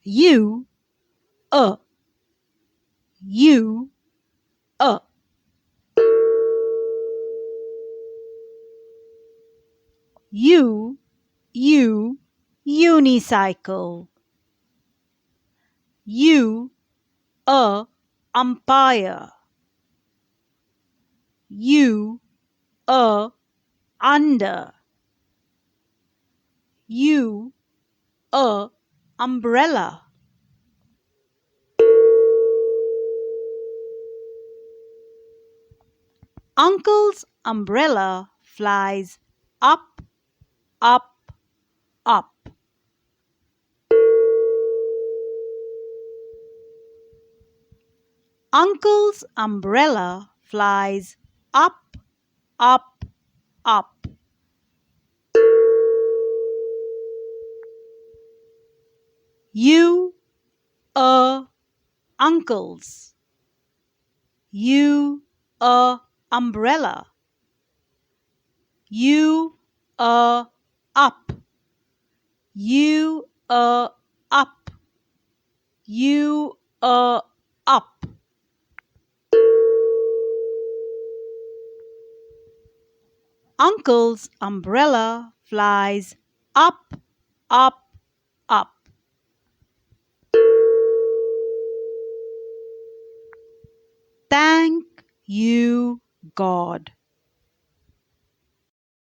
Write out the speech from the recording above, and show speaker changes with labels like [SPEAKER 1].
[SPEAKER 1] U, U, U, unicycle. U, umpire. U, under. U, umbrella. Uncle's umbrella flies up, up, up. Uncle's umbrella flies up, up, up. U, uncles. U, umbrella. U, up. U, up. U, up. Uncle's umbrella flies up, up, up. Thank you, God.